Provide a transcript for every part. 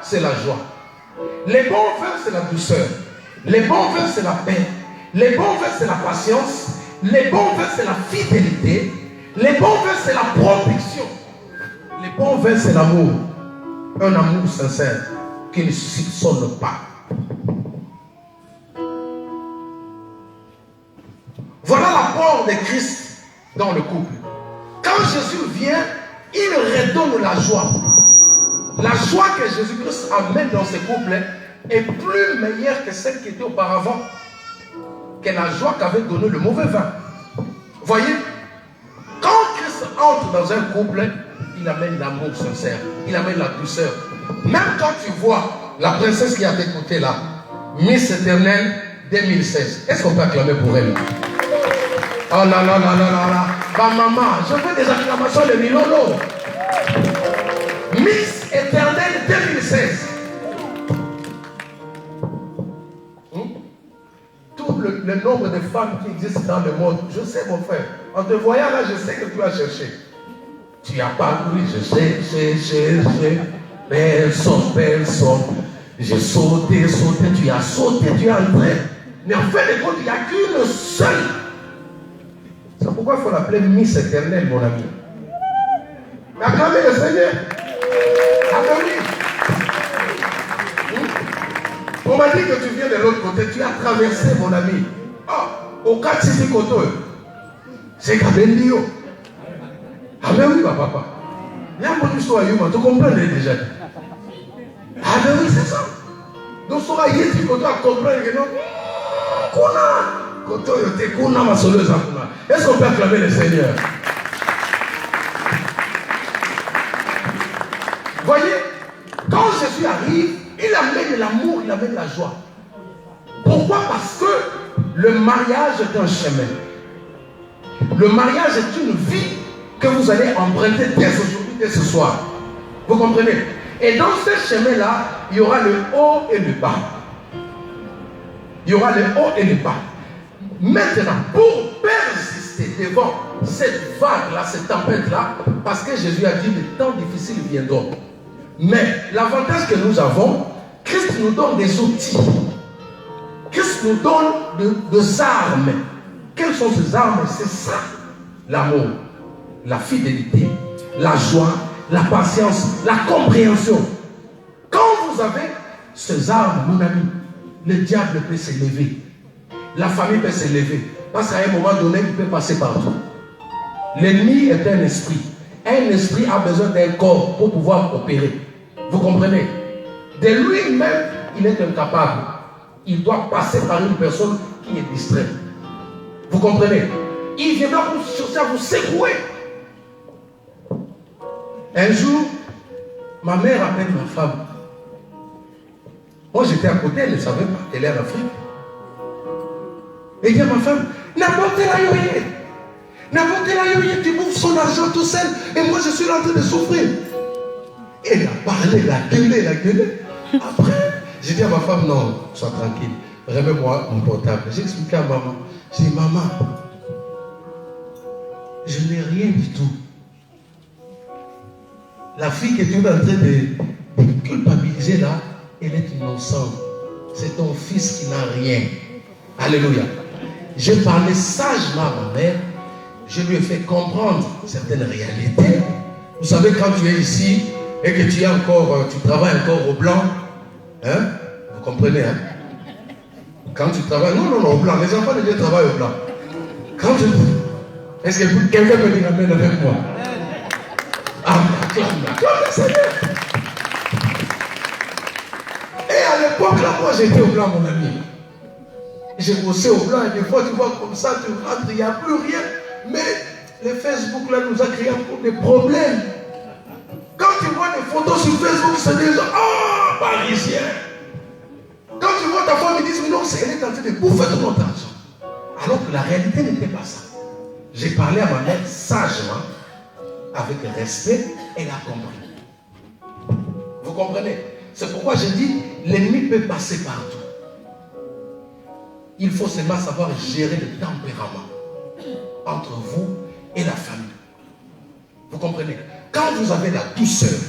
c'est la joie. Les bons vins, c'est la douceur. Les bons vins, c'est la paix. Les bons vins, c'est la patience. Les bons vins, c'est la fidélité. Les bons vins, c'est la protection. Les bons vins, c'est l'amour. Un amour sincère qui ne soupçonne pas. Voilà l'apport de Christ dans le couple. Quand Jésus vient, il redonne la joie. La joie que Jésus-Christ amène dans ce couple est plus meilleure que celle qui était auparavant, que la joie qu'avait donné le mauvais vin. Voyez, quand Christ entre dans un couple, il amène l'amour sincère, il amène la douceur. Même quand tu vois la princesse qui a été écoutée là, Miss Éternelle 2016, est-ce qu'on peut acclamer pour elle? Oh là là là là là là. Bah maman, je veux des acclamations de Milolo. Miss Éternelle 2016. Tout le nombre de femmes qui existent dans le monde, je sais mon frère. En te voyant là, je sais que tu as cherché. Tu as parcouru, je sais. Personne. J'ai sauté, tu as sauté, tu es entré. Mais en fait de compte, il n'y a qu'une seule. C'est pourquoi il faut l'appeler Miss Éternelle, mon ami. Acclamez le Seigneur. Acclamez. On m'a dit que tu viens de l'autre côté. Tu as traversé, mon ami. Oh, au cas de Sisi Koto. C'est Kabendio. Ah, mais oui, ma papa. Il y a un peu d'histoire, tu comprends déjà. Ah, mais oui, c'est ça. Donc, ça va y être, tu comprends que non. Est-ce qu'on peut acclamer le Seigneur? Voyez, quand Jésus arrive, il amène l'amour, il amène la joie. Pourquoi? Parce que le mariage est un chemin. Le mariage est une vie que vous allez emprunter dès aujourd'hui, dès ce soir. Vous comprenez? Et dans ce chemin-là, il y aura le haut et le bas. Il y aura le haut et le bas. Maintenant, pour persister devant cette vague-là, cette tempête-là, parce que Jésus a dit les temps difficiles viendront. Mais l'avantage que nous avons, Christ nous donne des outils. Christ nous donne des armes. Quelles sont ces armes? C'est ça. L'amour, la fidélité, la joie, la patience, la compréhension. Quand vous avez ces armes, mon ami, le diable peut s'élever. La famille peut s'élever. Parce qu'à un moment donné, il peut passer partout. L'ennemi est un esprit. Un esprit a besoin d'un corps pour pouvoir opérer. Vous comprenez? De lui-même, il est incapable. Il doit passer par une personne qui est distraite. Vous comprenez? Il viendra vous chercher à vous secouer. Un jour, ma mère appelle ma femme. Moi, j'étais à côté, elle ne savait pas qu'elle est en Afrique. Et dit à ma femme, n'importe la yoye. N'importe la yoye, tu bouffes son argent tout seul. Et moi, je suis en train de souffrir. Elle a parlé, elle a gueulé. Après, j'ai dit à ma femme, non, sois tranquille. Remets-moi mon portable. J'ai expliqué à maman. J'ai dit, maman, je n'ai rien du tout. La fille que tu es en train de culpabiliser là, elle est innocente. C'est ton fils qui n'a rien. Alléluia. J'ai parlé sagement à ma mère. Je lui ai fait comprendre certaines réalités. Vous savez, quand tu es ici et que tu travailles encore au blanc, hein? Vous comprenez, hein? Quand tu travailles, non, au blanc. Les enfants de Dieu travaillent au blanc. Quand tu... Est-ce que quelqu'un peut dire amen avec moi? Ah, acclame le Seigneur. Et à l'époque, là, moi, j'étais au blanc, mon ami. J'ai bossé au blanc, et des fois, tu vois comme ça, tu rentres, il n'y a plus rien. Mais le Facebook, là, nous a créé encore des problèmes. Quand tu vois des photos sur Facebook, c'est des gens, oh, parisiens. Quand tu vois ta femme, ils disent, mais non, elle est en train de bouffer tout notre argent. Alors que la réalité n'était pas ça. J'ai parlé à ma mère sagement, avec respect, elle a compris. Vous comprenez? C'est pourquoi je dis, l'ennemi peut passer partout. Il faut seulement savoir gérer le tempérament entre vous et la famille. Vous comprenez? Quand vous avez la douceur,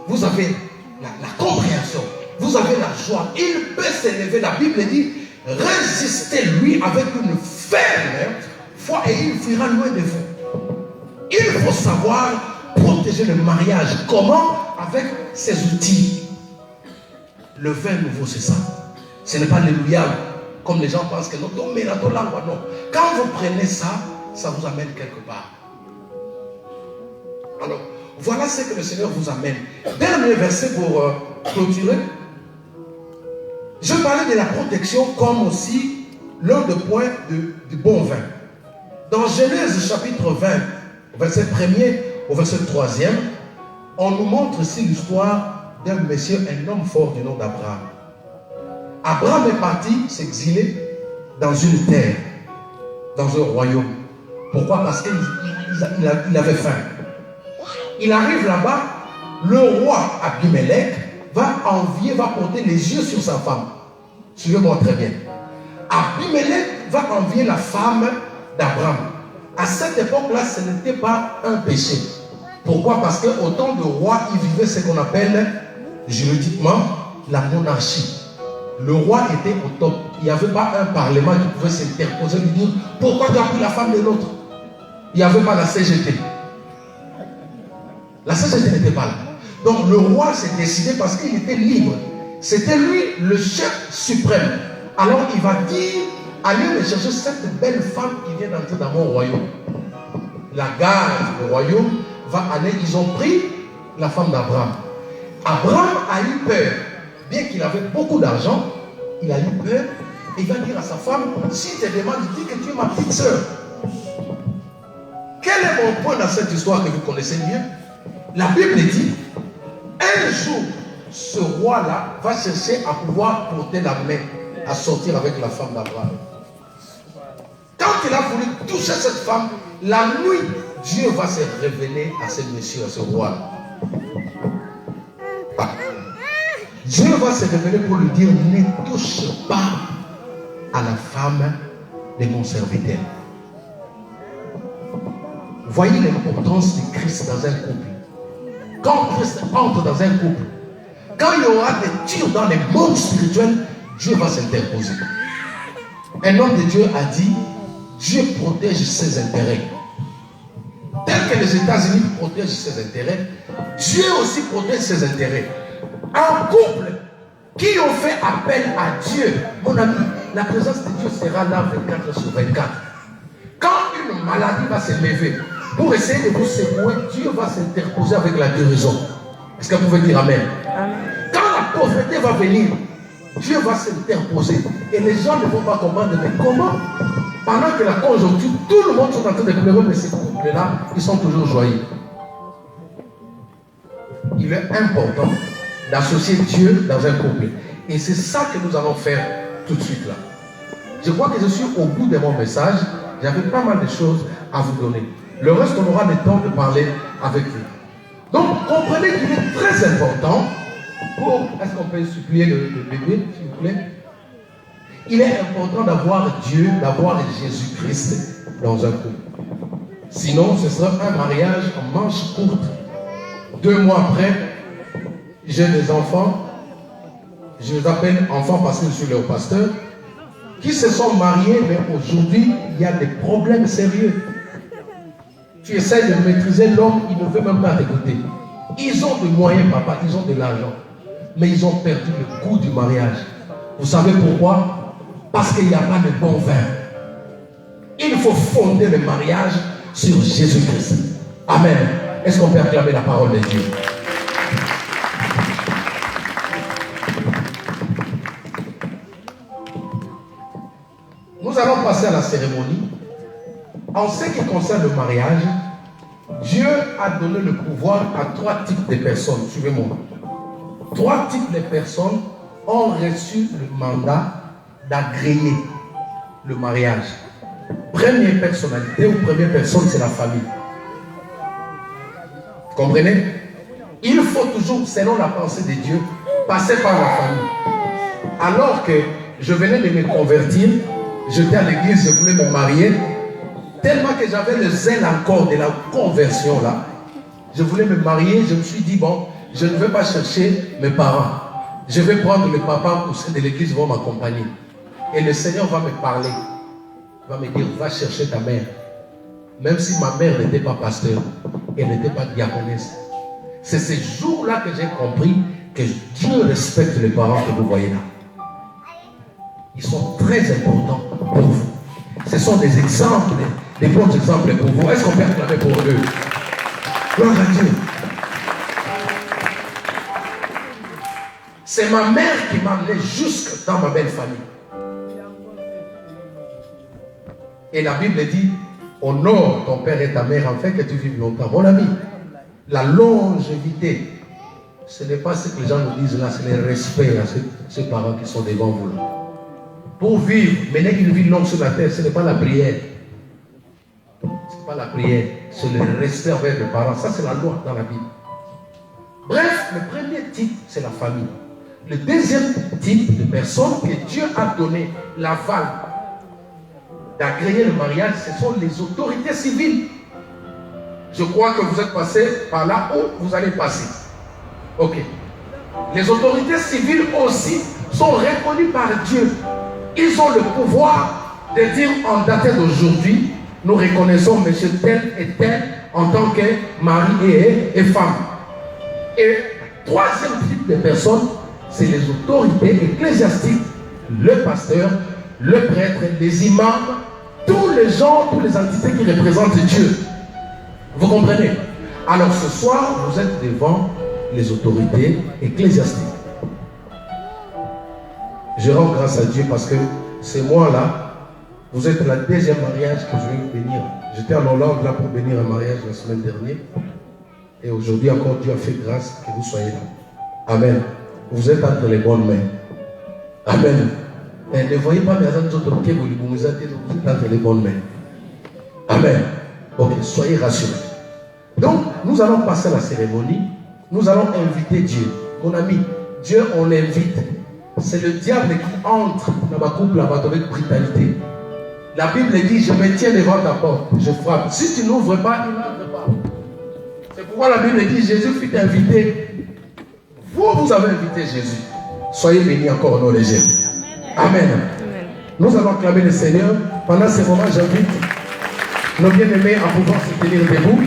vous avez la compréhension. Vous avez la joie. Il peut s'élever. La Bible dit, résistez-lui avec une ferme foi et il fuira loin de vous. Il faut savoir protéger le mariage. Comment? Avec ses outils. Le vin nouveau, c'est ça. Ce n'est pas l'alléluia, comme les gens pensent que non. Non. Quand vous prenez ça, ça vous amène quelque part. Alors, voilà ce que le Seigneur vous amène. Dernier verset pour clôturer. Je parlais de la protection comme aussi l'un des points du bon vin. Dans Genèse chapitre 20, verset 1er au verset 3e, on nous montre ici l'histoire d'un monsieur, un homme fort du nom d'Abraham. Abraham est parti s'exiler dans une terre, dans un royaume. Pourquoi? Parce qu'il avait faim. Il arrive là-bas, le roi Abimelech va porter les yeux sur sa femme. Suivez-moi très bien. Abimelech va envier la femme d'Abraham. À cette époque-là, ce n'était pas un péché. Pourquoi? Parce qu'au temps de roi, il vivait ce qu'on appelle juridiquement la monarchie. Le roi était au top. Il n'y avait pas un parlement qui pouvait s'interposer et lui dire pourquoi tu as pris la femme de l'autre. Il n'y avait pas la CGT. La CGT n'était pas là. Donc le roi s'est décidé parce qu'il était libre. C'était lui le chef suprême. Alors il va dire, allez me chercher cette belle femme qui vient d'entrer dans mon royaume. La garde du royaume va aller, ils ont pris la femme d'Abraham. Abraham a eu peur. Bien qu'il avait beaucoup d'argent, il a eu peur. Et il va dire à sa femme, si tu te demandes, dis que tu es ma petite soeur. Quel est mon point dans cette histoire que vous connaissez mieux? La Bible dit, un jour, ce roi-là va chercher à pouvoir porter la main, à sortir avec la femme d'Abraham. Quand il a voulu toucher cette femme, la nuit, Dieu va se révéler à ce monsieur, à ce roi. Dieu va se révéler pour lui dire, ne touche pas à la femme de mon serviteur. Voyez l'importance du Christ dans un couple. Quand Christ entre dans un couple, quand il y aura des tirs dans les mondes spirituels, Dieu va s'interposer. Un homme de Dieu a dit, Dieu protège ses intérêts. Tel que les États-Unis protègent ses intérêts, Dieu aussi protège ses intérêts. Un couple qui ont fait appel à Dieu, mon ami, la présence de Dieu sera là 24 sur 24. Quand une maladie va se lever, pour essayer de vous secouer, Dieu va s'interposer avec la guérison. Est-ce que vous pouvez dire Amen? Amen. Quand la pauvreté va venir, Dieu va s'interposer. Et les gens ne vont pas comprendre, mais comment? Pendant que la conjoncture, tout le monde est en train de pleurer, mais ces couples-là, ils sont toujours joyeux. Il est important d'associer Dieu dans un couple. Et c'est ça que nous allons faire tout de suite là. Je crois que je suis au bout de mon message. J'avais pas mal de choses à vous donner. Le reste, on aura le temps de parler avec vous. Donc, comprenez qu'il est très important pour... Est-ce qu'on peut supplier le bébé, s'il vous plaît? Il est important d'avoir Dieu, d'avoir Jésus-Christ dans un couple. Sinon, ce sera un mariage en manche courte. 2 mois après, j'ai des enfants, je les appelle enfants parce que je suis leur pasteur, qui se sont mariés, mais aujourd'hui, il y a des problèmes sérieux. Tu essaies de maîtriser l'homme, il ne veut même pas t'écouter. Ils ont des moyens, papa, ils ont de l'argent, mais ils ont perdu le goût du mariage. Vous savez pourquoi? Parce qu'il n'y a pas de bon vin. Il faut fonder le mariage sur Jésus-Christ. Amen. Est-ce qu'on peut acclamer la parole de Dieu? Nous allons passer à la cérémonie. En ce qui concerne le mariage, Dieu a donné le pouvoir à 3 types de personnes. Suivez-moi. 3 types de personnes ont reçu le mandat d'agréer le mariage. Première personnalité ou première personne, c'est la famille. Vous comprenez? Il faut toujours, selon la pensée de Dieu, passer par la famille. Alors que je venais de me convertir, j'étais à l'église, je voulais me marier, tellement que j'avais le zèle encore de la conversion là, je voulais me marier, je me suis dit, bon, je ne vais pas chercher mes parents. Je vais prendre le papa au sein de l'église, ils vont m'accompagner. Et le Seigneur va me parler. Il va me dire, va chercher ta mère. Même si ma mère n'était pas pasteur, elle n'était pas diaconesse. C'est ce jour-là que j'ai compris que Dieu respecte les parents que vous voyez là. Ils sont très importants pour vous. Ce sont des exemples, des bons exemples pour vous. Est-ce qu'on peut acclamer pour eux? Gloire à Dieu. C'est ma mère qui m'a amené jusque dans ma belle famille. Et la Bible dit, honore ton père et ta mère afin que tu vives longtemps. Mon ami, la longévité, ce n'est pas ce que les gens nous disent là, c'est le respect à ces parents qui sont devant vous là. Pour vivre, mener une vie longue sur la terre, ce n'est pas la prière. Ce n'est pas la prière, c'est le respect envers les parents. Ça, c'est la loi dans la Bible. Bref, le premier type, c'est la famille. Le deuxième type de personnes que Dieu a donné l'aval d'agréer le mariage, ce sont les autorités civiles. Je crois que vous êtes passé par là où vous allez passer. Ok. Les autorités civiles aussi sont reconnues par Dieu. Ils ont le pouvoir de dire en date d'aujourd'hui, nous reconnaissons monsieur tel et tel en tant que mari et femme. Et le troisième type de personnes, c'est les autorités ecclésiastiques, le pasteur, le prêtre, les imams, tous les gens, toutes les entités qui représentent Dieu. Vous comprenez? Alors ce soir, vous êtes devant les autorités ecclésiastiques. Je rends grâce à Dieu parce que c'est moi là, vous êtes le deuxième mariage que je vais bénir. J'étais en Hollande là pour bénir un mariage la semaine dernière. Et aujourd'hui encore, Dieu a fait grâce que vous soyez là. Amen. Vous êtes entre les bonnes mains. Amen. Et ne voyez pas mes autres que vous êtes entre les bonnes mains. Amen. Ok, soyez rassurés. Donc, nous allons passer la cérémonie. Nous allons inviter Dieu. Mon ami, Dieu, on l'invite. C'est le diable qui entre dans ma couple avec brutalité. La Bible dit, je me tiens devant ta porte, je frappe. Si tu n'ouvres pas, il n'entre pas. C'est pourquoi la Bible dit, Jésus fut invité. Vous avez invité Jésus. Soyez bénis encore au nom de Jésus. Amen. Amen. Nous allons acclamer le Seigneur. Pendant ce moment, j'invite nos bien-aimés à pouvoir se tenir debout.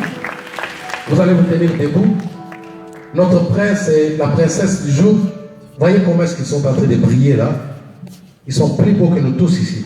Vous allez vous tenir debout. Notre prince et la princesse du jour, voyez comment est-ce qu'ils sont en train de briller là. Ils sont plus beaux que nous tous ici.